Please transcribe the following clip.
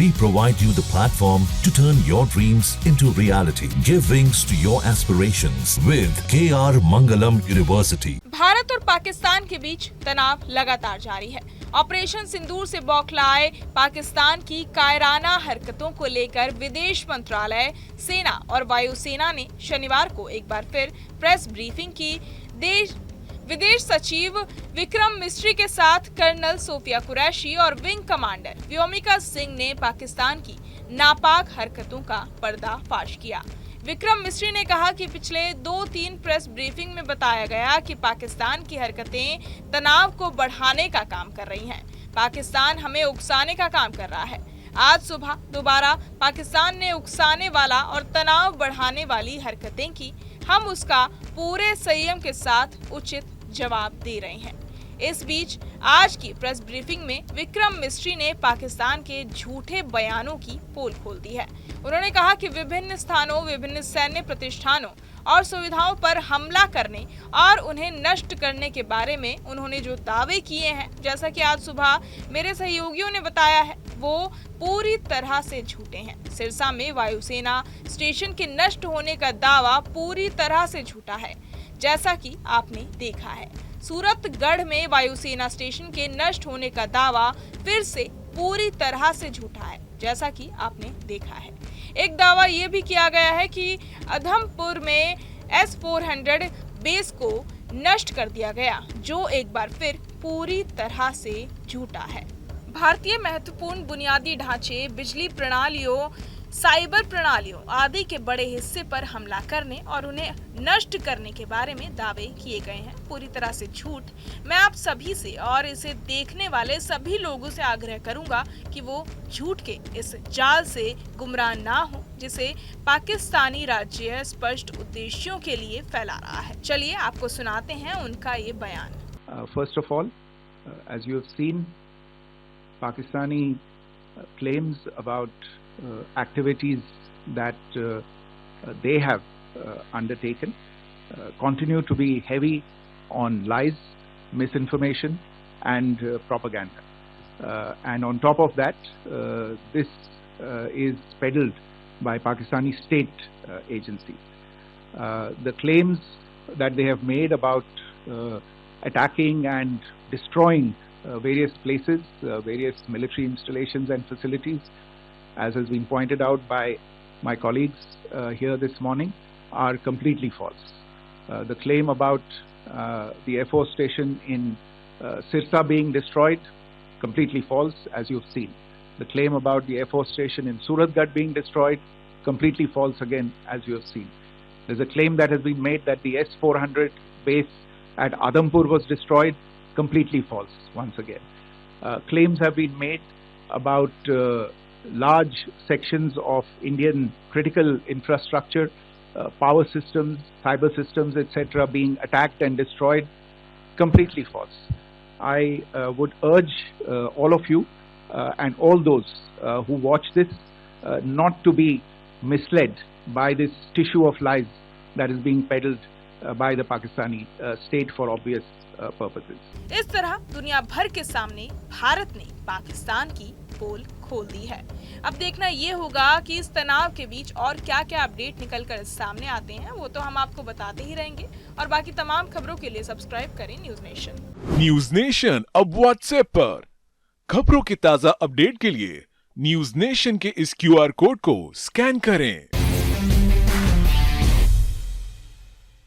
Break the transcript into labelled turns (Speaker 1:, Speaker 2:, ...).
Speaker 1: We provide you the platform to turn your dreams into reality. Give wings to your aspirations with KR Mangalam University.
Speaker 2: Bharat और पाकिस्तान के बीच तनाव लगातार जारी है। Operation सिंदूर से बौखलाए पाकिस्तान की कायराना हरकतों को लेकर विदेश मंत्रालय, सेना और वायुसेना ने शनिवार को एक बार फिर प्रेस ब्रीफिंग की। विदेश सचिव विक्रम मिस्री के साथ कर्नल सोफिया कुरैशी और विंग कमांडर व्योमिका सिंह ने पाकिस्तान की नापाक हरकतों का पर्दाफाश किया। विक्रम मिस्री ने कहा कि पिछले 2-3 प्रेस ब्रीफिंग में बताया गया कि पाकिस्तान की हरकतें तनाव को बढ़ाने का काम कर रही हैं। पाकिस्तान हमें उकसाने का काम कर रहा है। आज सुबह दोबारा पाकिस्तान ने उकसाने वाला और तनाव बढ़ाने वाली हरकतें की। हम उसका पूरे संयम के साथ उचित जवाब दे रहे हैं। इस बीच आज की प्रेस ब्रीफिंग में विक्रम मिस्री ने पाकिस्तान के झूठे बयानों की पोल खोल दी है। उन्होंने कहा कि विभिन्न स्थानों, विभिन्न सैन्य प्रतिष्ठानों और सुविधाओं पर हमला करने और उन्हें नष्ट करने के बारे में उन्होंने जो दावे किए हैं, जैसा कि आज सुबह मेरे सहयोगियों ने बताया है, वो पूरी तरह से झूठे हैं। सिरसा में वायुसेना स्टेशन के नष्ट होने का दावा पूरी तरह से झूठा है, जैसा कि आपने देखा है। सूरतगढ़ में वायुसेना स्टेशन के नष्ट होने का दावा फिर से पूरी तरह से झूठा है, जैसा कि आपने देखा है। एक दावा ये भी किया गया है कि अधमपुर में S-400 बेस को नष्ट कर दिया गया, जो एक बार फिर पूरी तरह से झूठा है। भारतीय महत्वपूर्ण बुनियादी ढांचे, बिजली प्रणालियों, साइबर प्रणालियों आदि के बड़े हिस्से पर हमला करने और उन्हें नष्ट करने के बारे में दावे किए गए हैं, पूरी तरह से झूठ। मैं आप सभी से और इसे देखने वाले सभी लोगों से आग्रह करूंगा कि वो झूठ के इस जाल से गुमराह ना हो, जिसे पाकिस्तानी राज्य स्पष्ट उद्देश्यों के लिए फैला रहा है। चलिए आपको सुनाते हैं उनका ये बयान।
Speaker 3: First of all, as you have seen, Pakistani claims about activities that they have undertaken continue to be heavy on lies, misinformation and propaganda. And on top of that, this is peddled by Pakistani state agencies. The claims that they have made about attacking and destroying various places, various military installations and facilities, as has been pointed out by my colleagues here this morning, are completely false. The claim about the Air Force station in Sirsa being destroyed, completely false, as you've seen. The claim about the Air Force station in Suratgarh being destroyed, completely false again, as you have seen. There's a claim that has been made that the S-400 base at Adampur was destroyed, completely false once again. Claims have been made about large sections of Indian critical infrastructure, power systems, cyber systems, etc. being attacked and destroyed, completely false. I would urge all of you and all those who watch this not to be misled by this tissue of lies that is being peddled by the Pakistani state for obvious purposes.
Speaker 2: इस तरह दुनिया भर के सामने भारत ने पाकिस्तान की पोल खोल दी है। अब देखना ये होगा कि इस तनाव के बीच और क्या-क्या अपडेट निकलकर सामने आते हैं, वो तो हम आपको बताते ही रहेंगे। और बाकी तमाम खबरों के लिए सब्सक्राइब करें न्यूज नेशन।
Speaker 4: न्यूज नेशन अब व्हाट्सएप पर खबरों की ताजा अपडेट के लिए न्यूज नेशन के इस QR कोड को स्कैन करें।